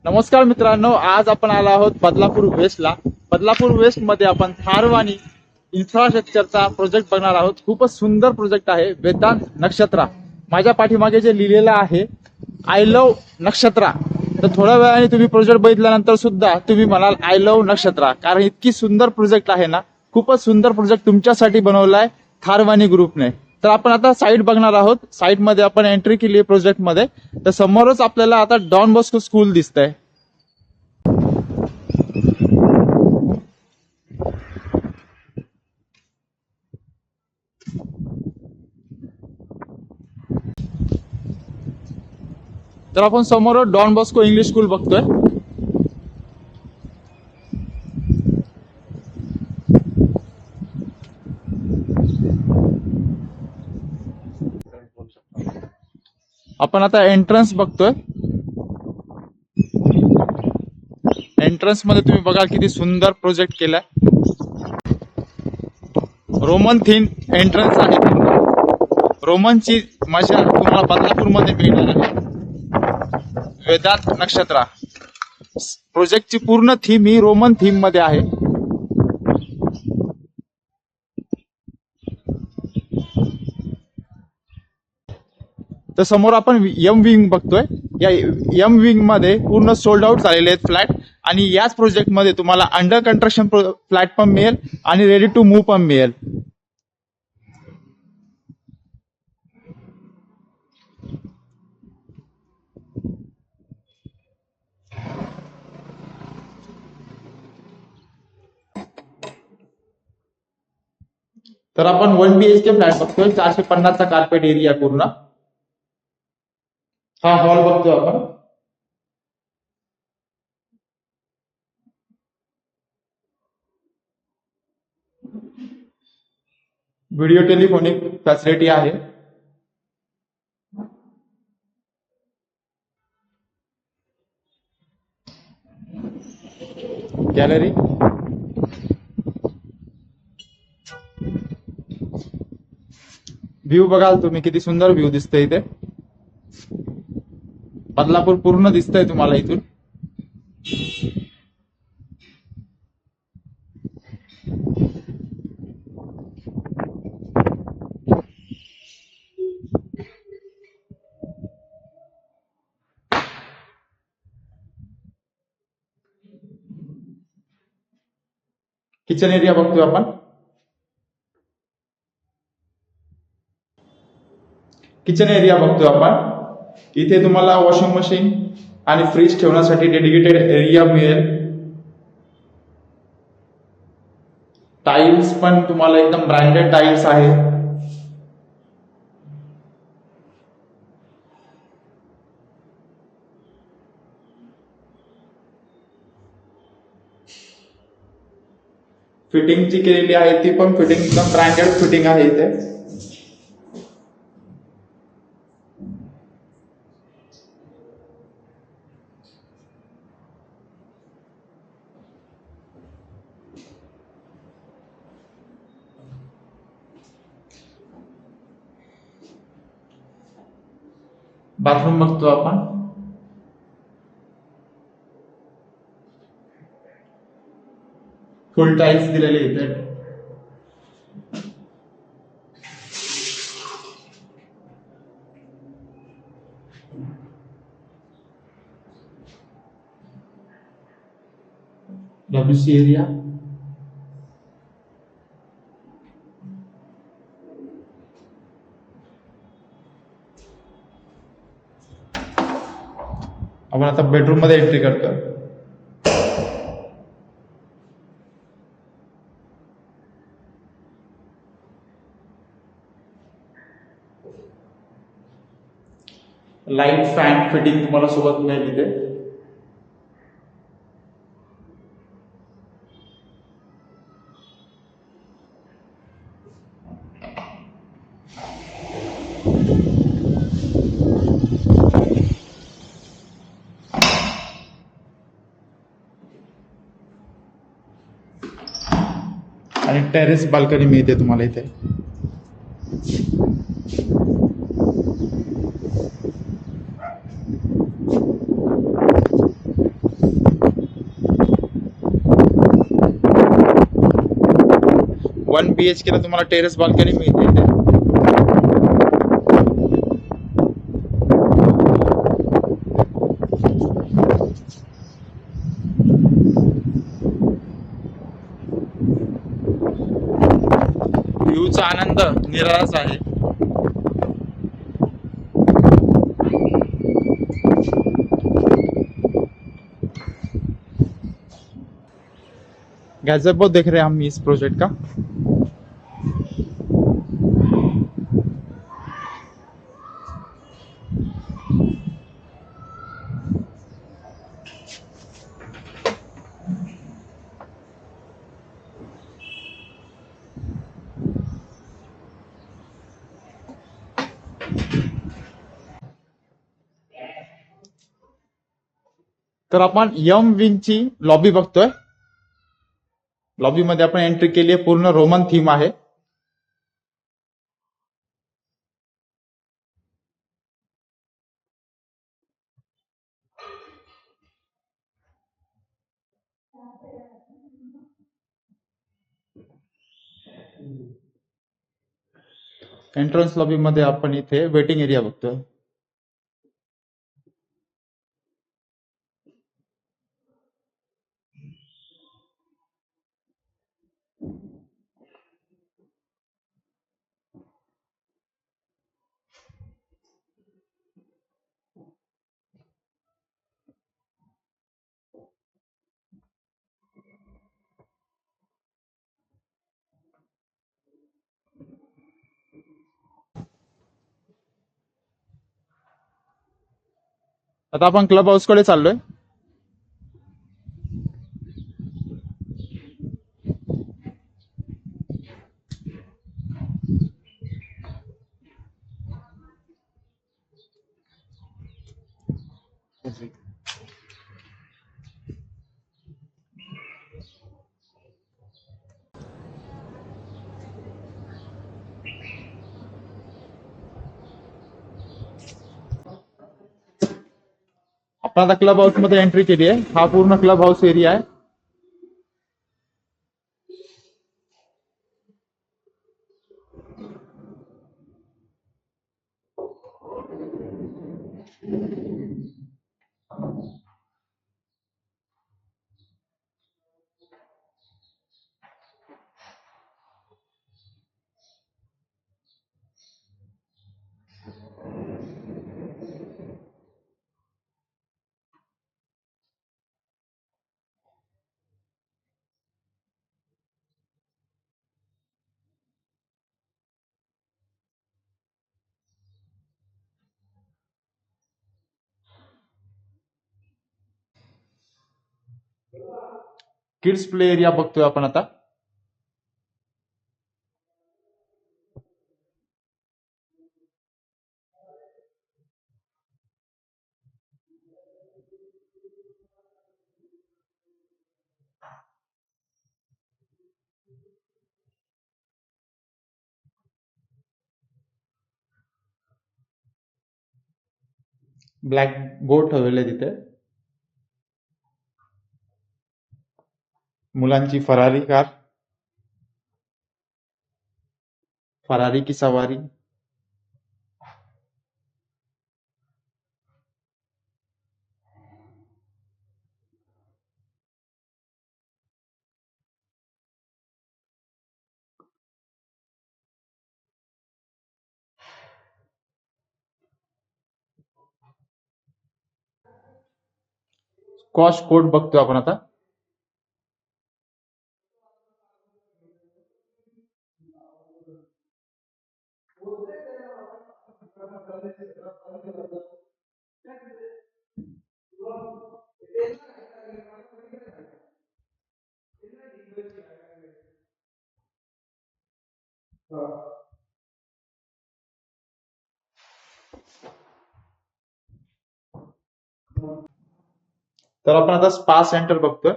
नमस्कार मित्रांनो, आज आपण आलो आहोत बदलापूर वेस्टला. बदलापूर वेस्ट मध्ये आपण थारवानी इन्फ्रास्ट्रक्चरचा प्रोजेक्ट बघणार आहोत. खूपच सुंदर प्रोजेक्ट आहे. वेदांत नक्षत्रा माझ्या पाठीमागे जे लिहिलेलं आहे आय लव्ह नक्षत्रा, तर थोड्या वेळाने तुम्ही प्रोजेक्ट बघितल्यानंतर सुद्धा तुम्ही म्हणाल आय लव्ह नक्षत्रा, कारण इतकी सुंदर प्रोजेक्ट आहे ना. खूपच सुंदर प्रोजेक्ट तुमच्यासाठी बनवलाय थारवानी ग्रुपने. तर आपण आता साईट बघणार आहोत. साईट मध्ये आपण एंट्री केली आहे प्रोजेक्ट मध्ये. तर समोरच आपल्याला आता डॉन बॉस्को स्कूल दिसतंय. तर आपण समोर डॉन बॉस्को इंग्लिश स्कूल बघतोय. आपण आता एंट्रन्स बघतोय. एंट्रन्स मध्ये तुम्ही बघा किती सुंदर प्रोजेक्ट केलाय. रोमन थीम एंट्रन्स आहे. रोमनची मजा तुम्हाला बदलापूर मध्ये मिळणार आहे. वेदांत नक्षत्रा प्रोजेक्टची पूर्ण थीम ही रोमन थीम मध्ये आहे. तर समोर आपण यम विंग बघतोय. या यम विंग मध्ये पूर्ण सोल्ड आउट झालेले आहेत फ्लॅट, आणि याच प्रोजेक्ट मध्ये तुम्हाला अंडर कन्स्ट्रक्शन फ्लॅट पण मिळेल आणि रेडी टू मूव्ह पण मिळेल. तर आपण 1 BHK फ्लॅट बघतोय. 450चा कार्पेट एरिया पूर्ण. हा हॉल बघतोय आपण. व्हिडिओ टेलिफोनिक फॅसिलिटी आहे. गॅलरी, व्ह्यू बघाल तुम्ही किती सुंदर व्ह्यू दिसतंय इथे. बदलापूर पूर्ण दिसतंय तुम्हाला इथून. किचन एरिया बघतोय आपण. किचन एरिया बघतोय आपण. इथे तुम्हाला वॉशिंग मशीन आणि फ्रीज ठेवण्यासाठी डेडिकेटेड एरिया मिळेल. टाइल्स पण तुम्हाला एकदम ब्रँडेड टाइल्स आहे. फिटिंग जी केलेली आहे ती पण फिटिंग एकदम ब्रँडेड फिटिंग आहे इथे. बाथरूम बघतो आपण. फुल टाइल्स दिलेले इथे. WC area. आपण आता बेडरूम मध्ये एंट्री करतोय. लाईट फॅन फिटिंग तुम्हाला सोबत मिळेल इथे. आणि टेरेस बाल्कनी मिळते तुम्हाला इथे. BHK ला तुम्हाला टेरेस बाल्कनी मिळते इथे. व्ह्यूचा आनंद निराळाच आहे. गजब देख रहे हैं हम इस प्रोजेक्ट का. तर आपण यम विंगची लॉबी बघतोय. लॉबी मध्ये आपण एंट्री केली आहे. पूर्ण रोमन थीम आहे. एंट्रन्स लॉबी मध्ये आपण इथे वेटिंग एरिया बघतोय. आता आपण क्लब हाऊस कडे चाललोय. आपण आता क्लब हाऊस मध्ये एंट्री केली आहे. हा पूर्ण क्लब हाऊस एरिया आहे. किड्स प्ले एरिया बघतोय आपण आता. ब्लॅक बोर्ड ठेवलेले तिथे. मुलांची फरारी कार, फरारी की सवारी. स्क्वॉश कोर्ट बघतोय आपण आता. तर आपण आता स्पा सेंटर बघतोय.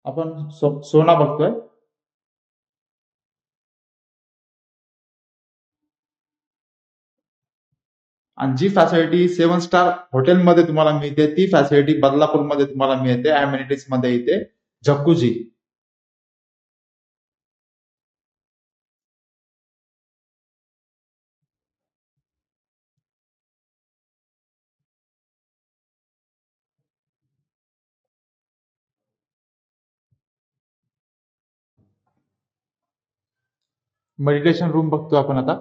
आपण सोना बघतोय. आणि जी फॅसिलिटी 7 स्टार हॉटेलमध्ये तुम्हाला मिळते ती फॅसिलिटी बदलापूरमध्ये तुम्हाला मिळते. अमेनिटीज मध्ये इथे जक्कुजी. मेडिटेशन रूम बघतो आपण आता.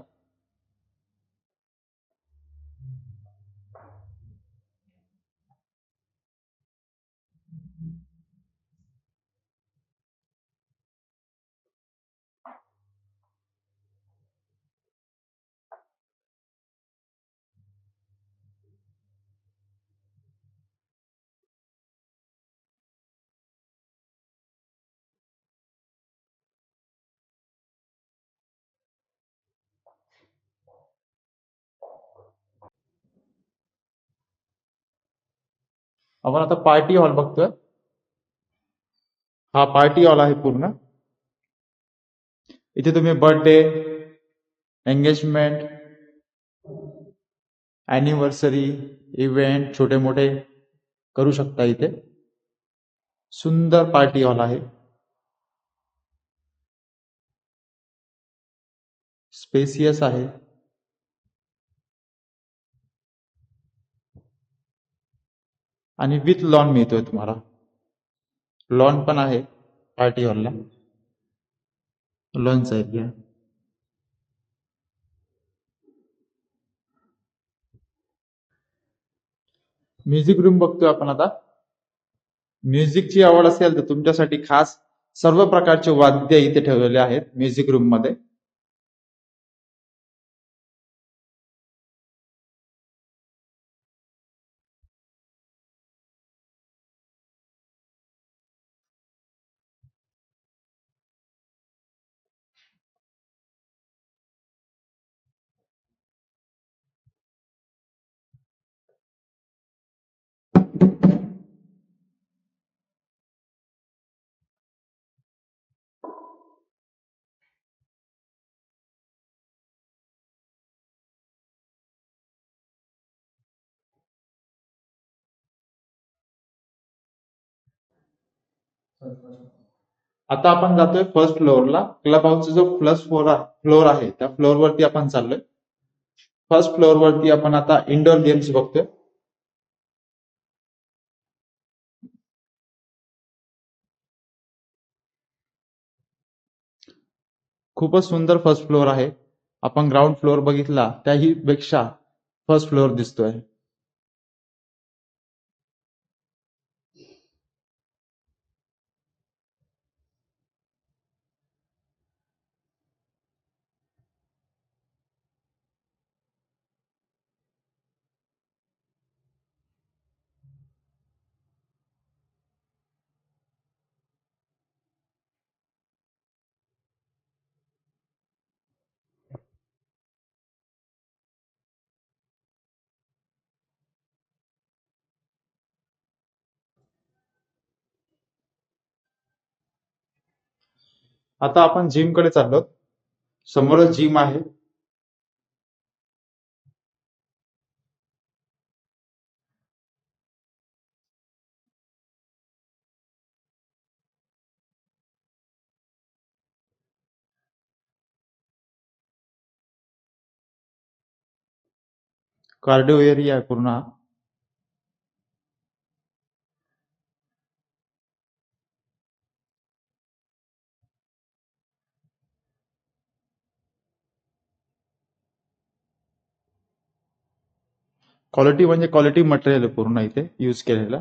आपण आता पार्टी हॉल बघतोय. हा पार्टी हॉल आहे पूर्ण. इथे तुम्ही बर्थडे, एंगेजमेंट, अॅनिव्हर्सरी, इव्हेंट छोटे मोठे करू शकता इथे. सुंदर पार्टी हॉल आहे. स्पेसियस आहे. आणि विथ लॉन मिळतोय तुम्हाला. लॉन पण आहे पार्टी हॉलला. लॉनचा एरिया. म्युझिक रूम बघतोय आपण आता. म्युझिकची आवड असेल तर तुमच्यासाठी खास सर्व प्रकारचे वाद्य इथे ठेवलेले आहेत म्युझिक रूम मध्ये. आता आपण जातोय फर्स्ट फ्लोअरला. क्लब हाऊसचा जो फ्लोअर आहे त्या फ्लोअर वरती आपण चाललोय. फर्स्ट फ्लोअर वरती आपण आता इंडोर गेम्स बघतोय. खूपच सुंदर फर्स्ट फ्लोअर आहे. आपण ग्राउंड फ्लोअर बघितला त्याही पेक्षा फर्स्ट फ्लोअर दिसतोय. आता आपण जिम कडे चाललो. समोरच जिम आहे. कार्डिओ एरिया आहे पूर्ण हा. क्वालिटी म्हणजे क्वालिटी मटेरियल आहे पूर्ण इथे यूज केलेलं.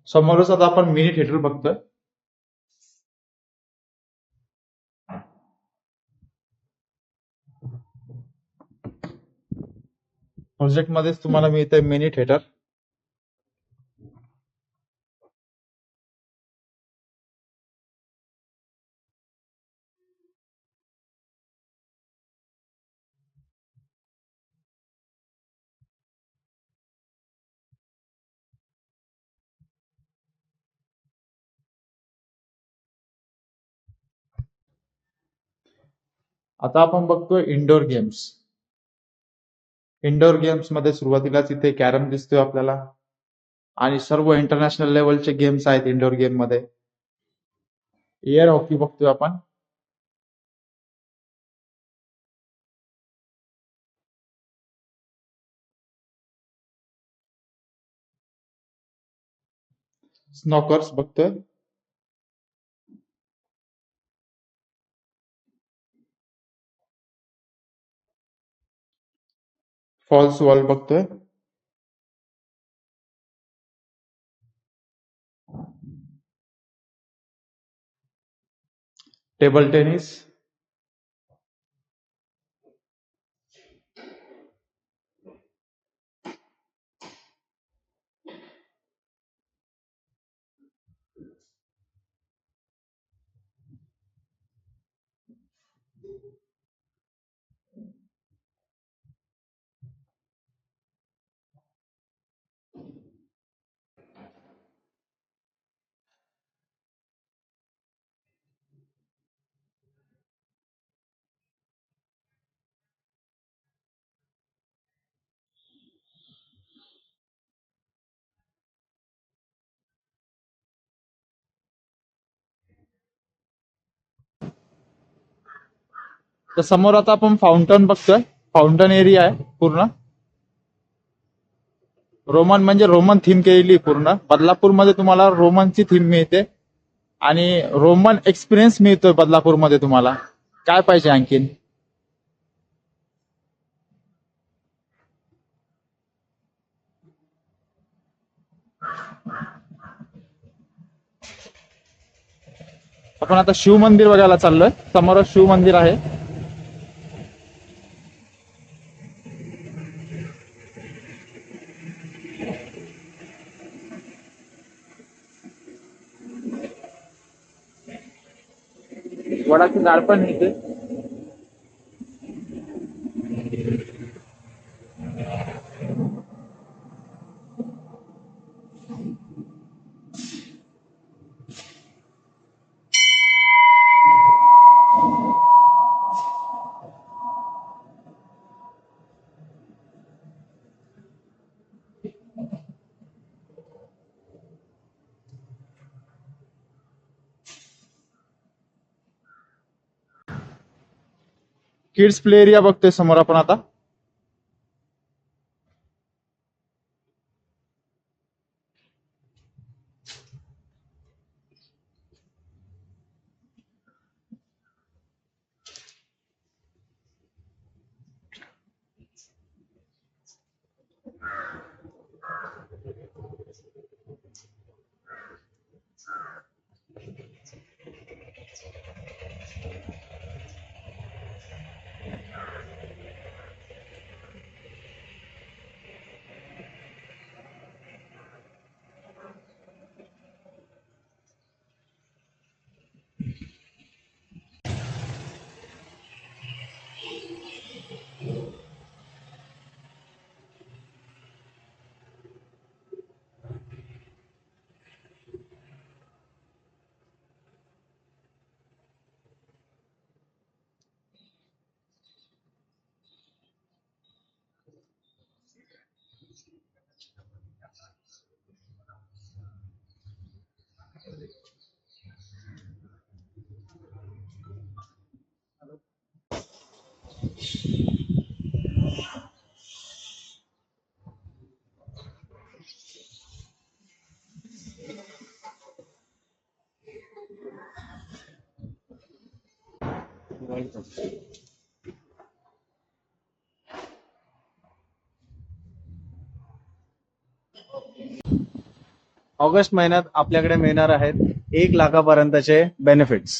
समोरच आता आपण मिनी थिएटर बघतोय. प्रोजेक्ट मध्येच तुम्हाला मिळतंय मिनी थिएटर. आता आपण बघतोय इंडोर गेम्स. इंडोर गेम्स मध्ये सुरुवातीलाच इथे कॅरम दिसतोय आपल्याला आणि सर्व इंटरनॅशनल लेवलचे गेम्स आहेत इंडोर गेम मध्ये. एअर हॉकी बघतोय आपण. स्नॉकर्स बघतोय. फॉल्स वॉल बघतोय. Table tennis. तर समोर आता आपण फाउंटन बघतोय. फाउंटन एरिया आहे पूर्ण. रोमन म्हणजे रोमन थीम केलेली पूर्ण. बदलापूरमध्ये तुम्हाला रोमनची थीम मिळते आणि रोमन एक्सपिरियन्स मिळतोय बदलापूरमध्ये तुम्हाला. काय पाहिजे आणखीन? आपण आता शिव मंदिर बघायला चाललोय. समोरच शिव मंदिर आहे. वडाचं झाड पण इथे. किड्स प्ले एरिया बघतोय समोर आपण आता. ऑगस्ट महिन्यात आपल्याकडे मिळणार आहेत 1 लाखापर्यंतचे बेनिफिट्स.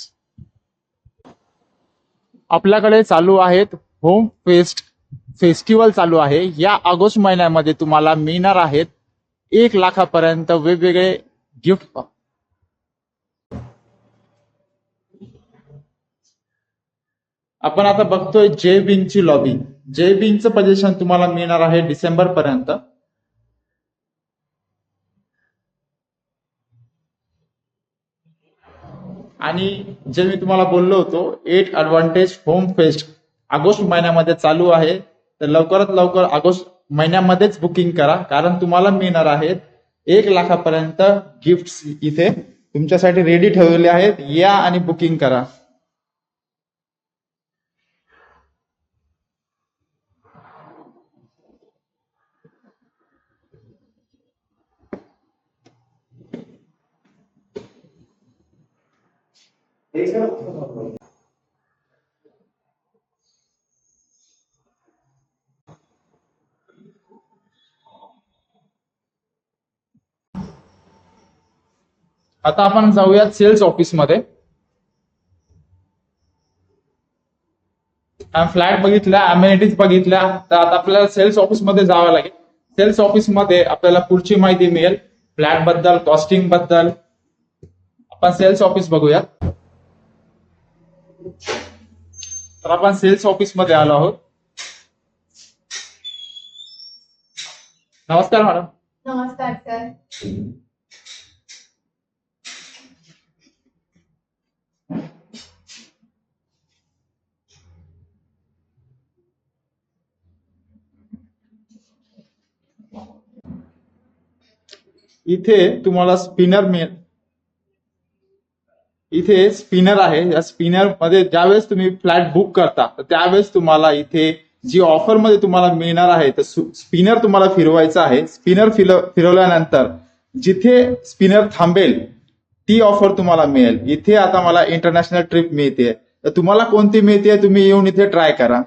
आपल्याकडे चालू आहेत होम फेस्ट फेस्टिवल चालू आहे. या ऑगस्ट महिन्यामध्ये तुम्हाला मिळणार आहेत 1 लाखापर्यंत वेगवेगळे गिफ्ट. आपण आता बघतोय जे बिंगची लॉबी. जे बिंगचं पोझिशन तुम्हाला मिळणार आहे डिसेंबर पर्यंत. आणि जे मी तुम्हाला बोललो होतो 8 ॲडव्हान्टेज होम फेस्ट ऑगस्ट महिन्यामध्ये चालू आहे. तर लवकरात लवकर ऑगस्ट महिन्यामध्येच बुकिंग करा, कारण तुम्हाला मिळणार आहेत 1,00,000पर्यंत गिफ्ट्स इथे तुमच्यासाठी रेडी ठेवलेले आहेत. या आणि बुकिंग करा. आता आपण जाऊयात सेल्स ऑफिस मध्ये. फ्लॅट बघितल्या, अमेनिटीज बघितल्या, तर आता आपल्याला सेल्स ऑफिस मध्ये जावं लागेल. सेल्स ऑफिस मध्ये आपल्याला पुढची माहिती मिळेल फ्लॅट बद्दल, कॉस्टिंग बद्दल. आपण सेल्स ऑफिस बघूयात. तर आपण सेल्स ऑफिस मध्ये आलो आहोत. नमस्कार मॅडम. नमस्कार सर. इथे तुम्हाला स्पिनर मिळेल. इथे स्पिनर आहे. या स्पिनर मध्ये ज्यावेळेस तुम्ही फ्लॅट बुक करता तर त्यावेळेस तुम्हाला इथे जी ऑफर मध्ये तुम्हाला मिळणार आहे तर स्पिनर तुम्हाला फिरवायचा आहे. स्पिनर फिरवल्यानंतर जिथे स्पिनर थांबेल ती ऑफर तुम्हाला मिळेल. इथे आता मला इंटरनॅशनल ट्रिप मिळते, तर तुम्हाला कोणती मिळते तुम्ही येऊन इथे ट्राय करा.